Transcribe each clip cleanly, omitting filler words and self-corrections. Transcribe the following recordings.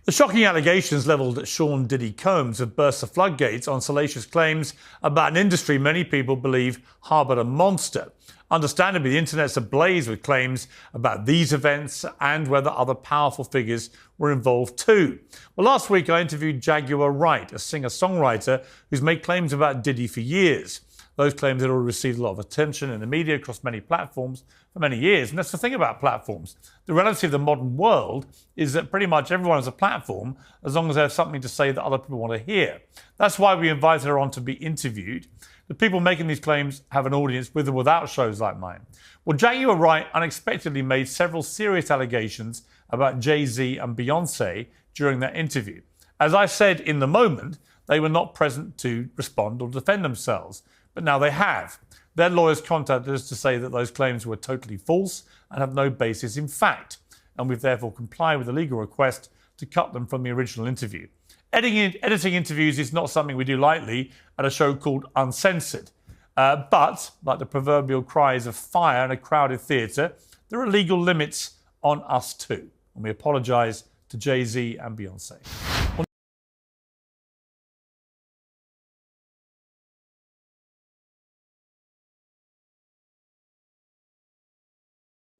The shocking allegations levelled at Sean Diddy Combs have burst the floodgates on salacious claims about an industry many people believe harboured a monster. Understandably, the internet's ablaze with claims about these events and whether other powerful figures were involved too. Well, last week I interviewed Jaguar Wright, a singer-songwriter who's made claims about Diddy for years. Those claims had already received a lot of attention in the media across many platforms for many years. And that's the thing about platforms. The reality of the modern world is that pretty much everyone has a platform as long as they have something to say that other people want to hear. That's why we invited her on to be interviewed. The people making these claims have an audience with or without shows like mine. Well, Jaguar Wright unexpectedly made several serious allegations about Jay-Z and Beyoncé during that interview. As I said in the moment, they were not present to respond or defend themselves. But now they have. Their lawyers contacted us to say that those claims were totally false and have no basis in fact. And we've therefore complied with the legal request to cut them from the original interview. Editing interviews is not something we do lightly at a show called Uncensored. But, like the proverbial cries of fire in a crowded theatre, there are legal limits on us too. And we apologise to Jay-Z and Beyoncé.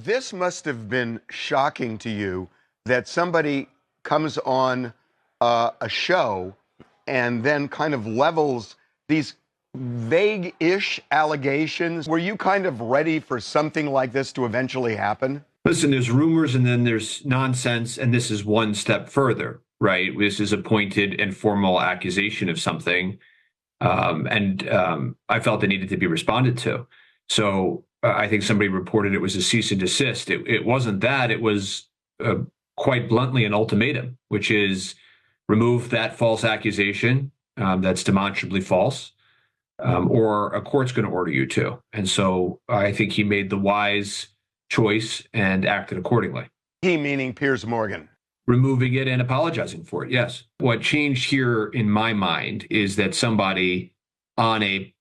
This must have been shocking to you that somebody comes on a show and then kind of levels these vague-ish allegations. Were you kind of ready for something like this to eventually happen? Listen, there's rumors and then there's nonsense, and this is one step further, right? This is a pointed and formal accusation of something, I felt it needed to be responded to. So I think somebody reported it was a cease and desist. It wasn't that. It was quite bluntly an ultimatum, which is remove that false accusation that's demonstrably false, or a court's going to order you to. And so I think he made the wise choice and acted accordingly. He meaning Piers Morgan. Removing it and apologizing for it, yes. What changed here in my mind is that somebody on a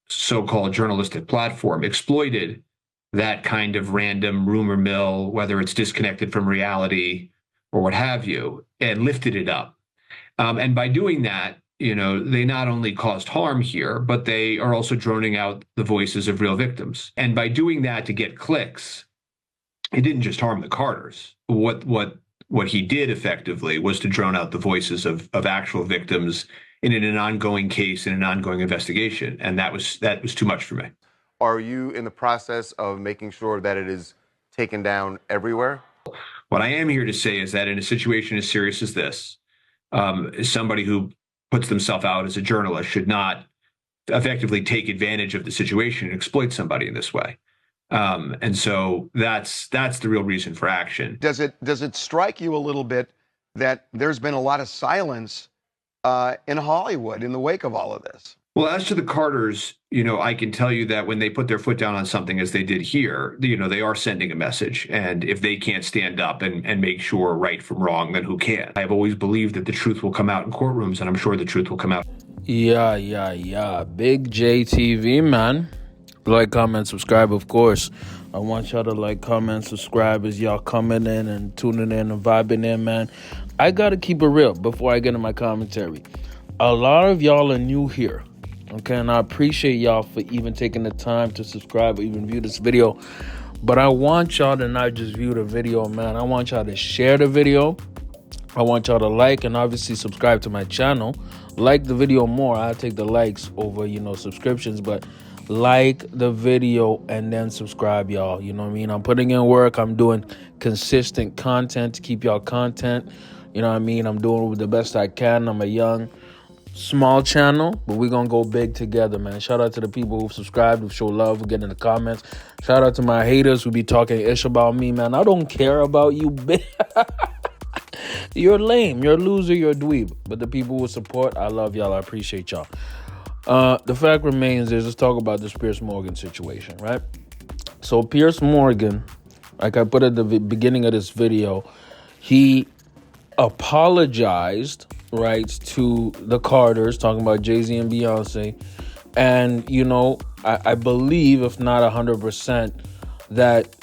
so-called journalistic platform exploited that kind of random rumor mill, whether it's disconnected from reality or what have you, and lifted it up. And by doing that, they not only caused harm here, but they are also droning out the voices of real victims. And by doing that to get clicks, it didn't just harm the Carters. What he did effectively was to drone out the voices of actual victims in an ongoing case, in an ongoing investigation. And that was too much for me. Are you in the process of making sure that it is taken down everywhere? What I am here to say is that in a situation as serious as this, somebody who puts themselves out as a journalist should not effectively take advantage of the situation and exploit somebody in this way. And so that's the real reason for action. Does it strike you a little bit that there's been a lot of silence in Hollywood in the wake of all of this? Well, as to the Carters, I can tell you that when they put their foot down on something as they did here, they are sending a message. And if they can't stand up and make sure right from wrong, then who can? I've always believed that the truth will come out in courtrooms, and I'm sure the truth will come out. Yeah. Big JTV, man. Like, comment, subscribe, of course. I want y'all to like, comment, subscribe as y'all coming in and tuning in and vibing in, man. I got to keep it real before I get into my commentary. A lot of y'all are new here, okay? And I appreciate y'all for even taking the time to subscribe or even view this video. But I want y'all to not just view the video, man. I want y'all to share the video. I want y'all to like and obviously subscribe to my channel. Like the video more. I take the likes over, subscriptions, but like the video and then subscribe, y'all. You know what I mean? I'm putting in work. I'm doing consistent content to keep y'all content. You know what I mean? I'm doing the best I can. I'm a young, small channel, but we're going to go big together, man. Shout out to the people who've subscribed, who show love, who get in the comments. Shout out to my haters who be talking ish about me, man. I don't care about you, bitch. You're lame. You're a loser. You're a dweeb. But the people who support, I love y'all. I appreciate y'all. The fact remains is, let's talk about this Piers Morgan situation, right? So Piers Morgan, like I put at the beginning of this video, he apologized, right, to the Carters, talking about Jay-Z and Beyoncé. And, I believe, if not 100%, that,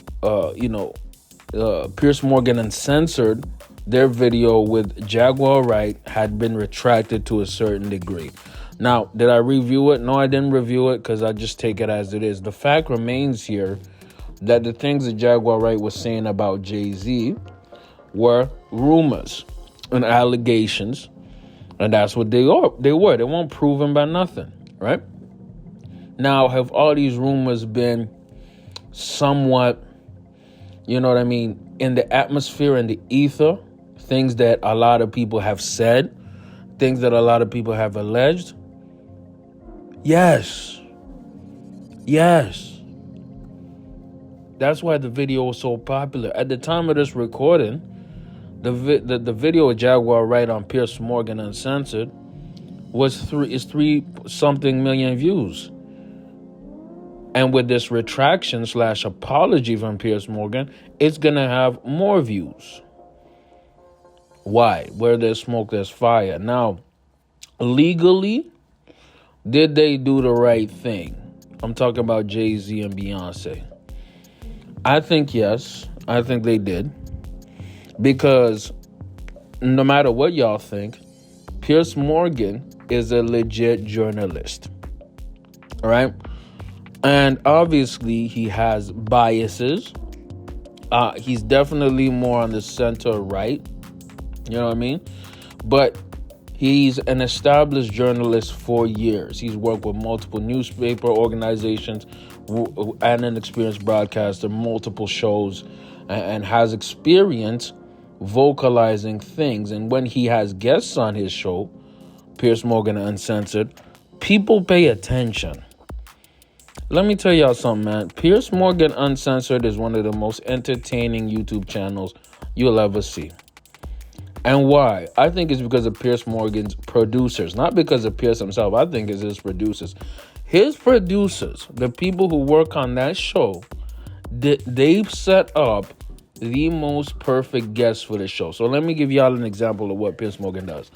Piers Morgan Uncensored their video with Jaguar Wright had been retracted to a certain degree. Now, did I review it? No, I didn't review it because I just take it as it is. The fact remains here that the things that Jaguar Wright was saying about Jay-Z were rumors and allegations, and that's what they are. They weren't proven by nothing, right? Now, have all these rumors been somewhat, you know what I mean, in the atmosphere, in the ether, things that a lot of people have said, things that a lot of people have alleged? Yes. That's why the video was so popular. At the time of this recording, the video of Jaguar Wright on Piers Morgan Uncensored is 3 something million views. And with this retraction / apology from Piers Morgan, it's going to have more views. Why? Where there's smoke, there's fire. Now, legally, did they do the right thing? I'm talking about Jay-Z and Beyoncé. I think yes. I think they did. Because no matter what y'all think, Piers Morgan is a legit journalist. All right? And obviously, he has biases. He's definitely more on the center right. You know what I mean? But he's an established journalist for years. He's worked with multiple newspaper organizations and an experienced broadcaster, multiple shows, and has experience vocalizing things. And when he has guests on his show, Piers Morgan Uncensored, people pay attention. Let me tell y'all something, man. Piers Morgan Uncensored is one of the most entertaining YouTube channels you'll ever see. And why? I think it's because of Piers Morgan's producers, not because of Piers himself. I think it's his producers. His producers, the people who work on that show, they've set up the most perfect guests for the show. So let me give y'all an example of what Piers Morgan does.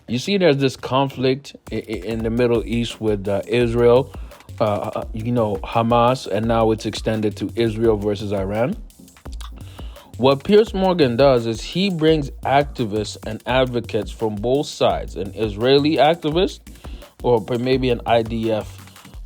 You see, there's this conflict in the Middle East with Israel, Hamas, and now it's extended to Israel versus Iran. What Piers Morgan does is he brings activists and advocates from both sides, an Israeli activist or maybe an IDF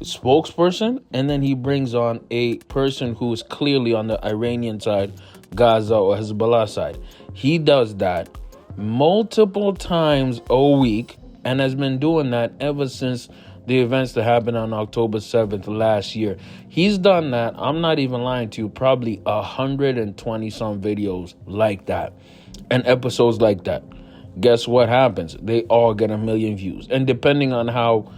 spokesperson, and then he brings on a person who is clearly on the Iranian side, Gaza or Hezbollah side. He does that multiple times a week and has been doing that ever since the events that happened on October 7th last year. He's done that, I'm not even lying to you, probably 120 some videos like that and episodes like that. Guess what happens? They all get 1 million views. And depending on how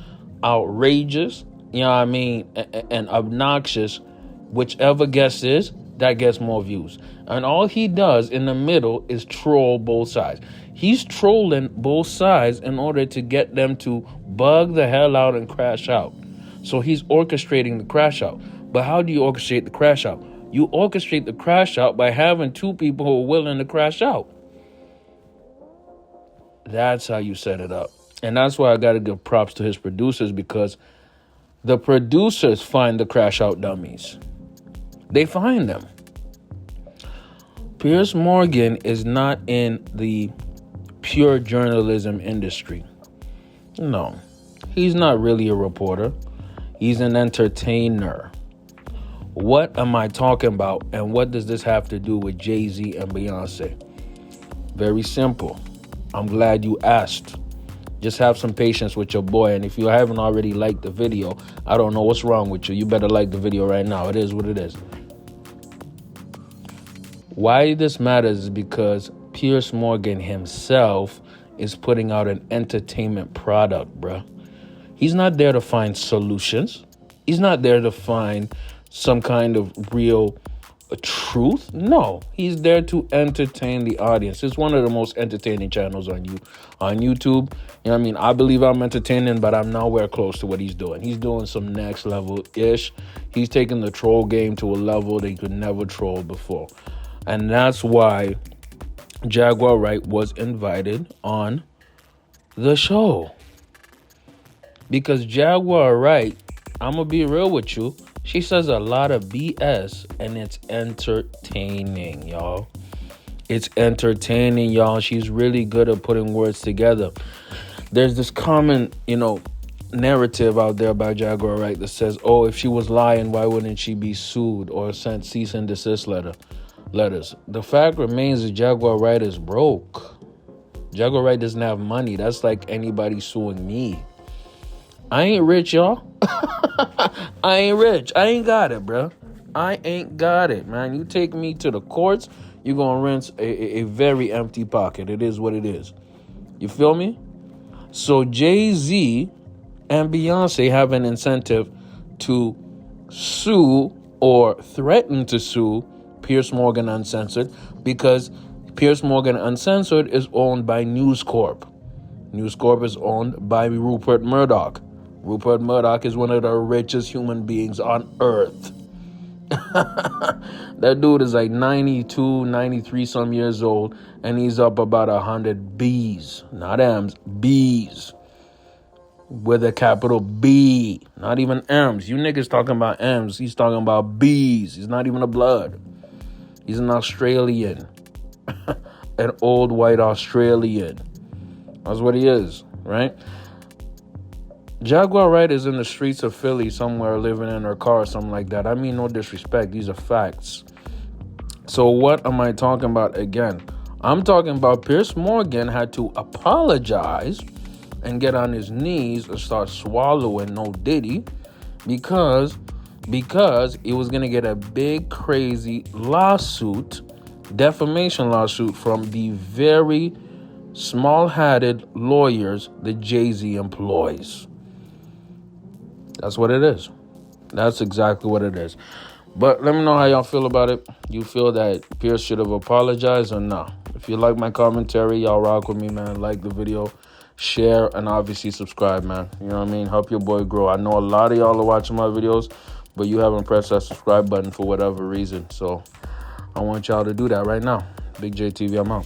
outrageous, you know what I mean, and obnoxious whichever guest is, that gets more views. And all he does in the middle is troll both sides. He's trolling both sides in order to get them to bug the hell out and crash out. So he's orchestrating the crash out. But how do you orchestrate the crash out? You orchestrate the crash out by having 2 people who are willing to crash out. That's how you set it up. And that's why I got to give props to his producers, because the producers find the crash out dummies. They find them. Piers Morgan is not in the pure journalism industry. No, he's not really a reporter. He's an entertainer. What am I talking about? And what does this have to do with Jay-Z and Beyoncé? Very simple. I'm glad you asked. Just have some patience with your boy. And if you haven't already liked the video, I don't know what's wrong with you. You better like the video right now. It is what it is. Why this matters is because Piers Morgan himself is putting out an entertainment product, bruh. He's not there to find solutions. He's not there to find some kind of real truth. No, he's there to entertain the audience. It's one of the most entertaining channels on YouTube. You know what I mean? I believe I'm entertaining, but I'm nowhere close to what he's doing. He's doing some next level-ish. He's taking the troll game to a level they could never troll before. And that's why Jaguar Wright was invited on the show. Because Jaguar Wright, I'm going to be real with you, she says a lot of BS and it's entertaining, y'all. It's entertaining, y'all. She's really good at putting words together. There's this common, narrative out there by Jaguar Wright that says, oh, if she was lying, why wouldn't she be sued or sent cease and desist letters? The fact remains that Jaguar Wright is broke. Jaguar Wright doesn't have money. That's like anybody suing me. I ain't rich, y'all. I ain't rich. I ain't got it, bro. I ain't got it, man. You take me to the courts, you're going to rinse a very empty pocket. It is what it is. You feel me? So Jay-Z and Beyonce have an incentive to sue or threaten to sue Piers Morgan Uncensored because Piers Morgan Uncensored is owned by News Corp. News Corp is owned by Rupert Murdoch. Rupert Murdoch is one of the richest human beings on earth. That dude is like 92, 93 some years old, and he's up about 100 B's. Not M's, B's. With a capital B. Not even M's. You niggas talking about M's. He's talking about B's. He's not even a blood. He's an Australian. An old white Australian. That's what he is, right? Jaguar Wright is in the streets of Philly somewhere living in her car or something like that. I mean, no disrespect. These are facts. So what am I talking about again? I'm talking about Piers Morgan had to apologize and get on his knees and start swallowing no Diddy because he was going to get a big, crazy lawsuit, defamation lawsuit from the very small-hatted lawyers that Jay-Z employs. That's what it is. That's exactly what it is. But let me know how y'all feel about it. You feel that Piers should have apologized or not? If you like my commentary, y'all rock with me, man. Like the video, share, and obviously subscribe, man. You know what I mean? Help your boy grow. I know a lot of y'all are watching my videos, but you haven't pressed that subscribe button for whatever reason. So I want y'all to do that right now. Big J TV, I'm out.